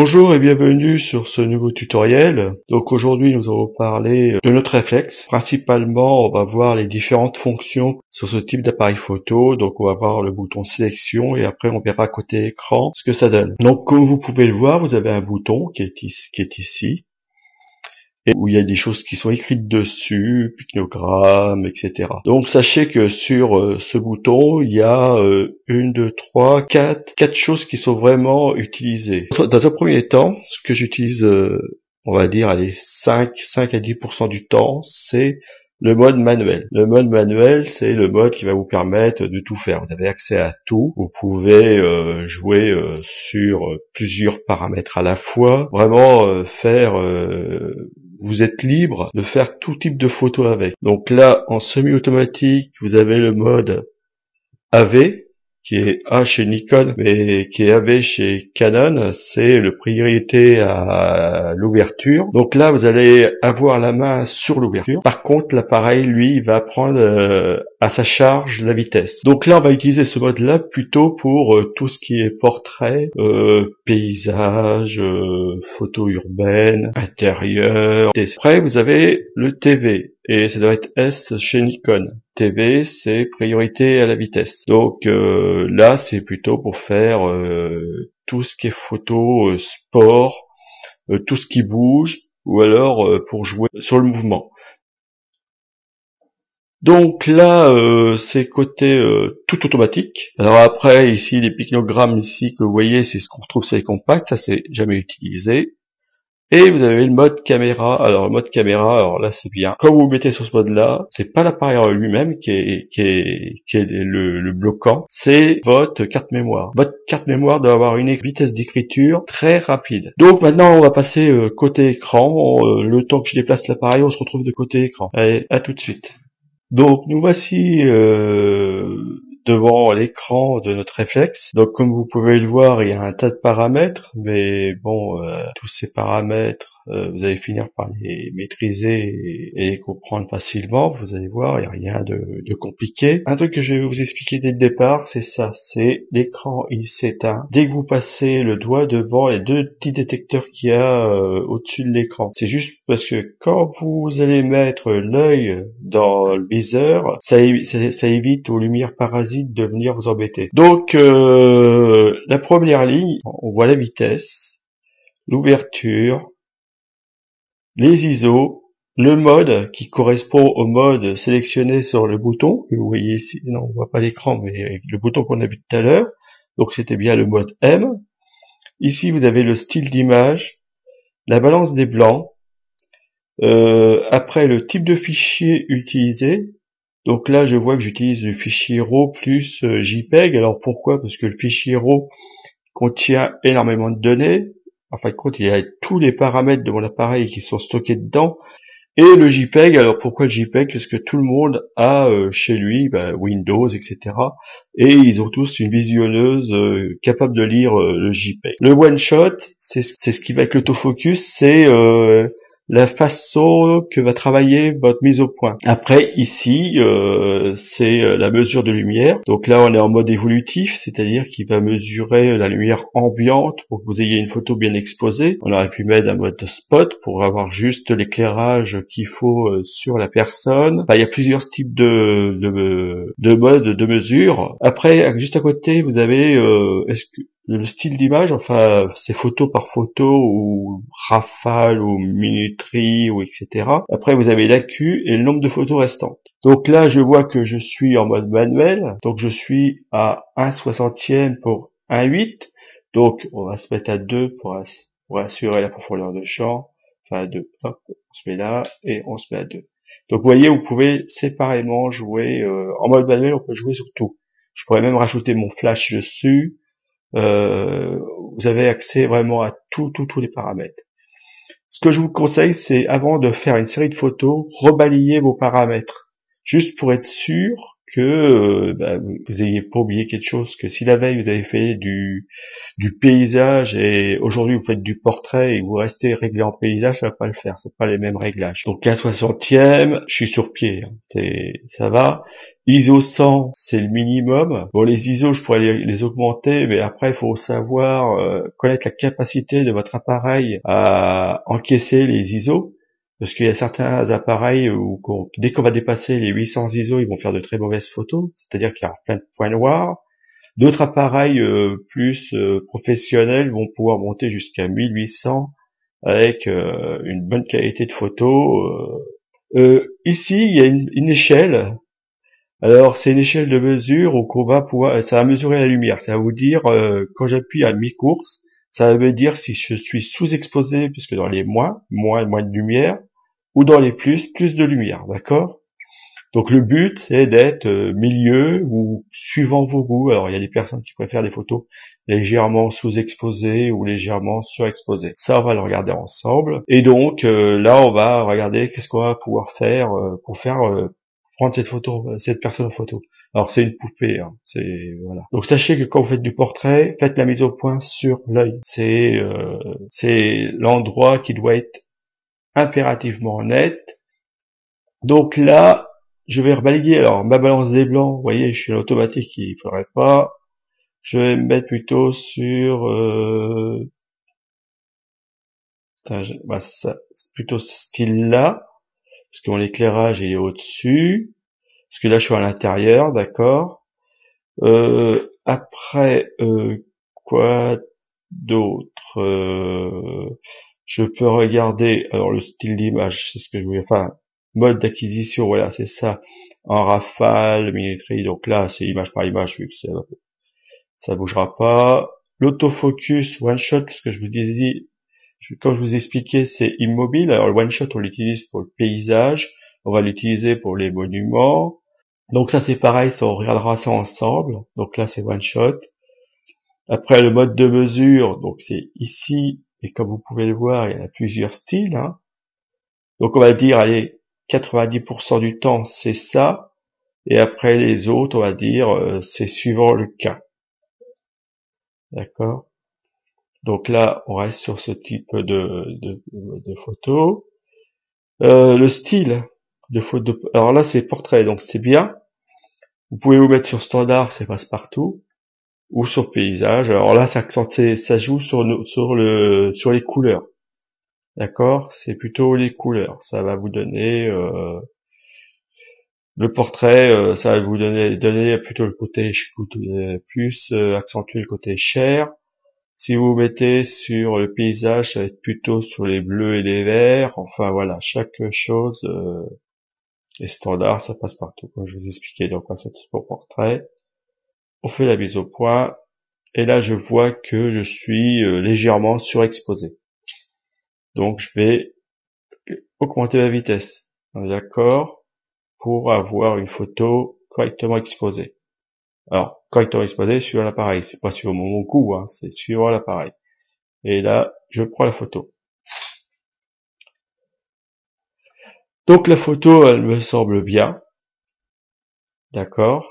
Bonjour et bienvenue sur ce nouveau tutoriel. Donc aujourd'hui nous allons parler de notre réflexe. Principalement on va voir les différentes fonctions sur ce type d'appareil photo. Donc on va voir le bouton sélection et après on verra côté écran ce que ça donne. Donc comme vous pouvez le voir, vous avez un bouton qui est ici. Et où il y a des choses qui sont écrites dessus, pictogramme, etc. Donc sachez que sur ce bouton, il y a une, deux, trois, quatre choses qui sont vraiment utilisées. Dans un premier temps, ce que j'utilise, on va dire, allez, 5 à 10% du temps, c'est le mode manuel. Le mode manuel, c'est le mode qui va vous permettre de tout faire. Vous avez accès à tout. Vous pouvez jouer sur plusieurs paramètres à la fois. Vraiment faire... vous êtes libre de faire tout type de photos avec. Donc là, en semi-automatique, vous avez le mode AV, qui est A chez Nikon, mais qui est AV chez Canon. C'est le priorité à l'ouverture. Donc là, vous allez avoir la main sur l'ouverture. Par contre, l'appareil, lui, va prendre à sa charge la vitesse. Donc là, on va utiliser ce mode-là plutôt pour tout ce qui est portrait, paysage, photo urbaine, intérieur. Après, vous avez le TV. Et ça doit être S chez Nikon. TV, c'est priorité à la vitesse. Donc là, c'est plutôt pour faire tout ce qui est photo, sport, tout ce qui bouge, ou alors pour jouer sur le mouvement. Donc là, c'est côté tout automatique. Alors après, ici, les pictogrammes ici que vous voyez, c'est ce qu'on retrouve sur les compacts. Ça, c'est jamais utilisé. Et vous avez le mode caméra. Alors le mode caméra, alors là c'est bien. Quand vous vous mettez sur ce mode-là, c'est pas l'appareil en lui-même qui est le bloquant, c'est votre carte mémoire. Votre carte mémoire doit avoir une vitesse d'écriture très rapide. Donc maintenant on va passer côté écran. Le temps que je déplace l'appareil, on se retrouve de côté écran. Allez, à tout de suite. Donc nous voici devant l'écran de notre réflexe. Donc comme vous pouvez le voir, il y a un tas de paramètres, mais bon, tous ces paramètres, vous allez finir par les maîtriser et les comprendre facilement. Vous allez voir, il n'y a rien de compliqué. Un truc que je vais vous expliquer dès le départ, c'est ça, c'est l'écran, il s'éteint dès que vous passez le doigt devant les deux petits détecteurs qu'il y a au-dessus de l'écran. C'est juste parce que quand vous allez mettre l'œil dans le viseur, ça évite aux lumières parasites de venir vous embêter. Donc la première ligne, on voit la vitesse, l'ouverture, les ISO, le mode qui correspond au mode sélectionné sur le bouton, que vous voyez ici, non on voit pas l'écran, mais le bouton qu'on a vu tout à l'heure, donc c'était bien le mode M. Ici vous avez le style d'image, la balance des blancs, après le type de fichier utilisé. Donc là je vois que j'utilise le fichier RAW plus JPEG. Alors pourquoi? Parce que le fichier RAW contient énormément de données. En fin de compte, il y a tous les paramètres de mon appareil qui sont stockés dedans. Et le JPEG, alors pourquoi le JPEG? Parce que tout le monde a chez lui Windows, etc. Et ils ont tous une visionneuse capable de lire le JPEG. Le one shot, c'est ce qui va avec l'autofocus, c'est la façon que va travailler votre mise au point. Après, ici, c'est la mesure de lumière. Donc là, on est en mode évolutif, c'est-à-dire qu'il va mesurer la lumière ambiante pour que vous ayez une photo bien exposée. On aurait pu mettre un mode spot pour avoir juste l'éclairage qu'il faut sur la personne. Enfin, il y a plusieurs types de modes de mesure. Après, juste à côté, vous avez le style d'image, enfin, c'est photo par photo ou rafale ou minuterie ou etc. Après, vous avez l'AQ et le nombre de photos restantes. Donc là, je vois que je suis en mode manuel. Donc je suis à 1/60 pour 1/8. Donc on va se mettre à 2 pour assurer la profondeur de champ. Enfin 2. Hop, on se met là et on se met à 2. Donc vous voyez, vous pouvez séparément jouer. En mode manuel, on peut jouer sur tout. Je pourrais même rajouter mon flash dessus. Vous avez accès vraiment à tous les paramètres. Ce que je vous conseille, c'est avant de faire une série de photos, rebalayer vos paramètres, juste pour être sûr que vous ayez pas oublié quelque chose, que si la veille vous avez fait du paysage et aujourd'hui vous faites du portrait et vous restez réglé en paysage, ça va pas le faire, c'est pas les mêmes réglages. Donc 1/60e, je suis sur pied, hein. Ça va. ISO 100, c'est le minimum. Bon, les ISO, je pourrais les augmenter, mais après il faut savoir connaître la capacité de votre appareil à encaisser les ISO. Parce qu'il y a certains appareils où dès qu'on va dépasser les 800 ISO, ils vont faire de très mauvaises photos, c'est-à-dire qu'il y a plein de points noirs. D'autres appareils plus professionnels vont pouvoir monter jusqu'à 1800 avec une bonne qualité de photo. Ici, il y a une échelle. Alors, c'est une échelle de mesure où on va pouvoir, ça va mesurer la lumière. Ça va vous dire, quand j'appuie à mi-course, ça va me dire si je suis sous-exposé, puisque dans les moins de lumière, ou dans les plus de lumière, d'accord? Donc le but, c'est d'être milieu ou suivant vos goûts. Alors il y a des personnes qui préfèrent des photos légèrement sous-exposées ou légèrement surexposées. Ça, on va le regarder ensemble. Et donc là, on va regarder qu'est-ce qu'on va pouvoir faire pour faire prendre cette personne en photo. Alors c'est une poupée, hein. Voilà. Donc sachez que quand vous faites du portrait, faites la mise au point sur l'œil. C'est l'endroit qui doit être impérativement net. Donc là, je vais rebalayer. Alors ma balance des blancs, vous voyez, je suis en automatique, il faudrait pas. Je vais me mettre plutôt sur plutôt ce style là, parce que mon éclairage il est au-dessus, parce que là je suis à l'intérieur, d'accord. Après quoi d'autre, je peux regarder, alors le style d'image, c'est ce que je voulais, enfin, mode d'acquisition, voilà, c'est ça, en rafale, minuterie, donc là, c'est image par image, vu que ça bougera pas. L'autofocus, one shot, parce que je vous disais, quand je vous expliquais, c'est immobile, alors le one shot, on l'utilise pour le paysage, on va l'utiliser pour les monuments, donc ça c'est pareil, ça on regardera ça ensemble, donc là c'est one shot. Après le mode de mesure, donc c'est ici, et comme vous pouvez le voir, il y a plusieurs styles, hein. Donc on va dire, allez, 90% du temps c'est ça, et après les autres, on va dire, c'est suivant le cas. D'accord? Donc là, on reste sur ce type de photo. Le style de photo, alors là c'est portrait, donc c'est bien. Vous pouvez vous mettre sur standard, c'est passe-partout, ou sur paysage. Alors là, ça joue sur les couleurs. D'accord? C'est plutôt les couleurs. Ça va vous donner le portrait, ça va vous donner plutôt le côté plus accentuer le côté chair. Si vous mettez sur le paysage, ça va être plutôt sur les bleus et les verts. Enfin voilà, chaque chose est standard, ça passe partout. Comme je vous expliquais, donc on passe au portrait. On fait la mise au point. Et là, je vois que je suis légèrement surexposé. Donc, je vais augmenter la vitesse. D'accord? Pour avoir une photo correctement exposée. Alors, correctement exposée suivant l'appareil. C'est pas suivant mon coup, hein, c'est suivant l'appareil. Et là, je prends la photo. Donc, la photo, elle me semble bien. D'accord?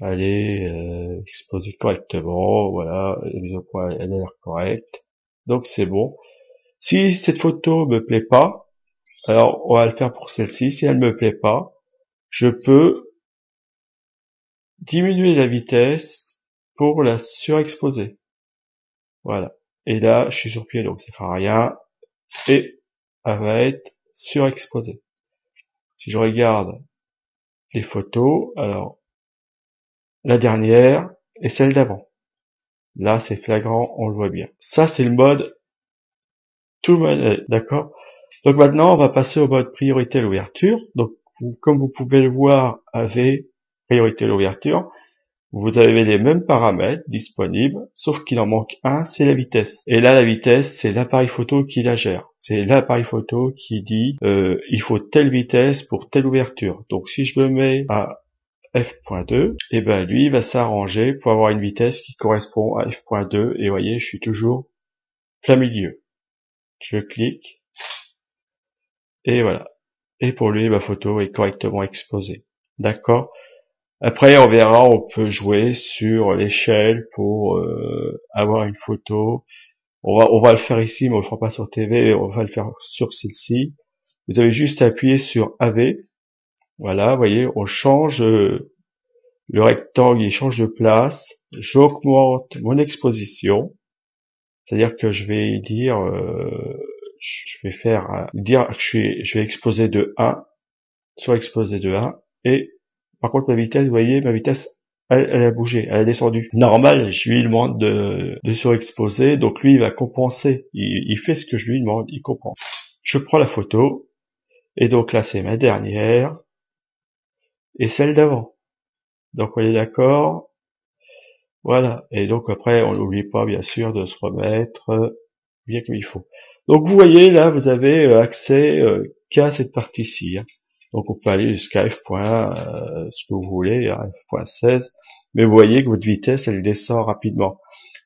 Elle est exposée correctement. Voilà, la mise au point, elle a l'air correcte. Donc, c'est bon. Si cette photo me plaît pas, alors on va le faire pour celle-ci. Si elle me plaît pas, je peux diminuer la vitesse pour la surexposer. Voilà. Et là, je suis sur pied, donc ça fera rien. Et elle va être surexposée. Si je regarde les photos, alors la dernière et celle d'avant. Là, c'est flagrant, on le voit bien. Ça, c'est le mode tout mode, d'accord? Donc maintenant, on va passer au mode priorité à l'ouverture. Donc, comme vous pouvez le voir avec priorité à l'ouverture, vous avez les mêmes paramètres disponibles, sauf qu'il en manque un, c'est la vitesse. Et là, la vitesse, c'est l'appareil photo qui la gère. C'est l'appareil photo qui dit il faut telle vitesse pour telle ouverture. Donc si je me mets à f.2, et ben lui il va s'arranger pour avoir une vitesse qui correspond à f.2. Et vous voyez, je suis toujours plein milieu. Je clique et voilà. Et pour lui, ma photo est correctement exposée. D'accord. Après, on verra, on peut jouer sur l'échelle pour avoir une photo. On va le faire ici, mais on le fera pas sur TV, on va le faire sur celle-ci. Vous avez juste à appuyer sur AV. Voilà, vous voyez, on change le rectangle, il change de place. J'augmente mon exposition. C'est-à-dire que je vais dire, je vais faire dire que je vais exposer de 1, soit exposer de 1, et par contre ma vitesse, vous voyez, ma vitesse, elle a bougé, elle a descendu. Normal, je lui demande de surexposer, donc lui il va compenser, il fait ce que je lui demande, il comprend. Je prends la photo, et donc là c'est ma dernière, et celle d'avant. Donc on est d'accord, voilà. Et donc après, on n'oublie pas bien sûr de se remettre bien comme il faut. Donc vous voyez là, vous avez accès qu'à cette partie-ci. Hein. Donc on peut aller jusqu'à f. Ce que vous voulez, à f.16. Mais vous voyez que votre vitesse, elle descend rapidement.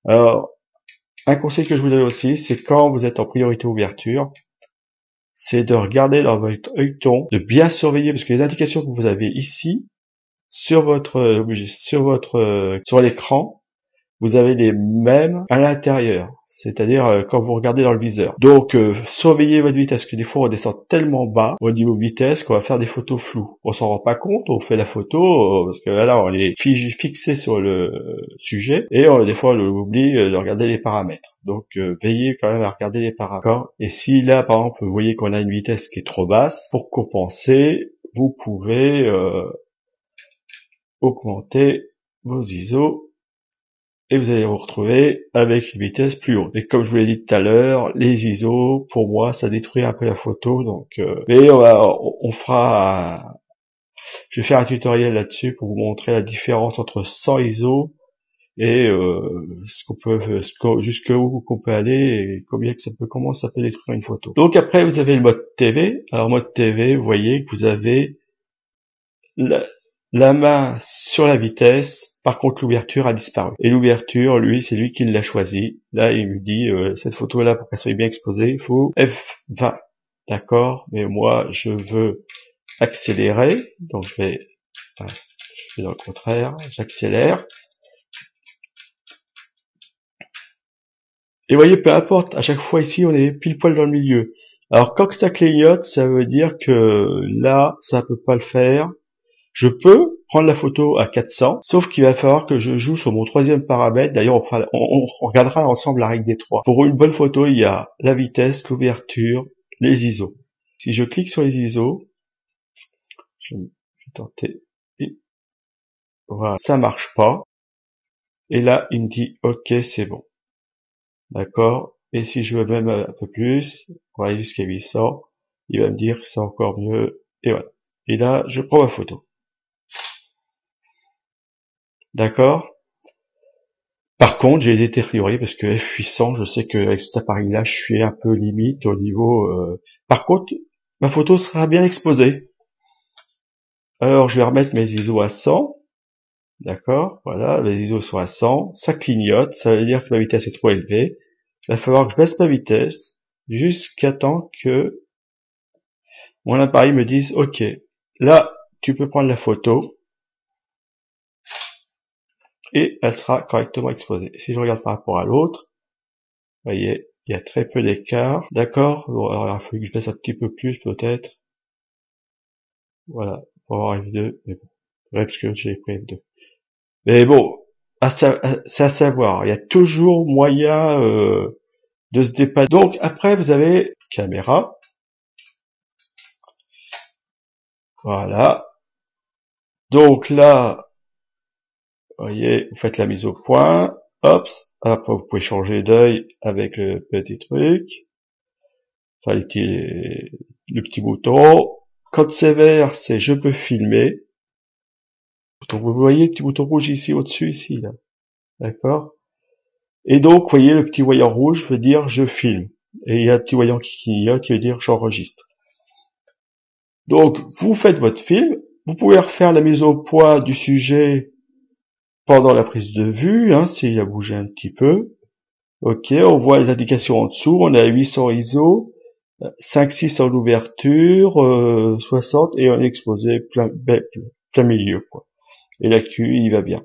Alors, un conseil que je vous donne aussi, c'est quand vous êtes en priorité ouverture, c'est de regarder dans votre œilleton, de bien surveiller, parce que les indications que vous avez ici, sur l'écran, vous avez les mêmes à l'intérieur, c'est-à-dire quand vous regardez dans le viseur. Donc surveillez votre vitesse, que des fois on descend tellement bas au niveau vitesse qu'on va faire des photos floues. On s'en rend pas compte, on fait la photo parce que là on est fixé sur le sujet et des fois on oublie de regarder les paramètres. Donc veillez quand même à regarder les paramètres. Et si là par exemple vous voyez qu'on a une vitesse qui est trop basse, pour compenser, vous pouvez augmenter vos ISO et vous allez vous retrouver avec une vitesse plus haute. Et comme je vous l'ai dit tout à l'heure, les ISO, pour moi, ça détruit un peu la photo. Donc, mais on fera, je vais faire un tutoriel là-dessus pour vous montrer la différence entre 100 ISO et jusqu'où qu'on peut aller et comment ça peut détruire une photo. Donc après, vous avez le mode TV. Alors mode TV, vous voyez que vous avez la main sur la vitesse, par contre l'ouverture a disparu. Et l'ouverture, lui, c'est lui qui l'a choisi. Là, il me dit, cette photo-là, pour qu'elle soit bien exposée, il faut F20. D'accord? Mais moi, je veux accélérer. Donc je fais dans le contraire, j'accélère. Et vous voyez, peu importe, à chaque fois ici, on est pile poil dans le milieu. Alors quand ça clignote, ça veut dire que là, ça peut pas le faire. Je peux prendre la photo à 400, sauf qu'il va falloir que je joue sur mon troisième paramètre. D'ailleurs, on regardera ensemble la règle des trois. Pour une bonne photo, il y a la vitesse, l'ouverture, les ISO. Si je clique sur les ISO, je vais tenter, et voilà, ça marche pas. Et là, il me dit, OK, c'est bon. D'accord? Et si je veux même un peu plus, on va aller jusqu'à 800, il va me dire que c'est encore mieux. Et voilà. Et là, je prends ma photo. D'accord? Par contre, j'ai détérioré parce que F800, je sais qu'avec cet appareil-là, je suis un peu limite au niveau... Par contre, ma photo sera bien exposée. Alors, je vais remettre mes ISO à 100. D'accord? Voilà, les ISO sont à 100. Ça clignote, ça veut dire que ma vitesse est trop élevée. Il va falloir que je baisse ma vitesse jusqu'à temps que mon appareil me dise « Ok, là, tu peux prendre la photo. » Et elle sera correctement exposée. Si je regarde par rapport à l'autre, vous voyez, il y a très peu d'écart. D'accord? Bon, alors, il faut que je baisse un petit peu plus, peut-être. Voilà. Pour avoir F2. Mais bon. Ouais, parce que j'ai pris F2. Mais bon. C'est à savoir. Il y a toujours moyen, de se dépanner. Donc, après, vous avez caméra. Voilà. Donc là, vous voyez, vous faites la mise au point. Hop. Après, vous pouvez changer d'œil avec le petit truc. Enfin, le petit bouton. Quand c'est vert, c'est je peux filmer. Donc vous voyez le petit bouton rouge ici au-dessus, ici, là. D'accord? Et donc, vous voyez, le petit voyant rouge veut dire je filme. Et il y a un petit voyant qui clignote qui veut dire j'enregistre. Donc, vous faites votre film. Vous pouvez refaire la mise au point du sujet pendant la prise de vue, hein, s'il a bougé un petit peu. Ok, on voit les indications en dessous. On est à 800 ISO. 5-6 en ouverture, 60 et on est exposé plein milieu, quoi. Et l'actu, il va bien.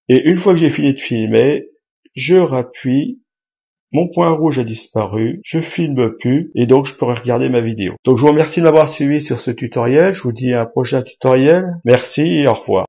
Et une fois que j'ai fini de filmer, je rappuie, mon point rouge a disparu, je filme plus, et donc je pourrai regarder ma vidéo. Donc je vous remercie de m'avoir suivi sur ce tutoriel, je vous dis à un prochain tutoriel, merci et au revoir.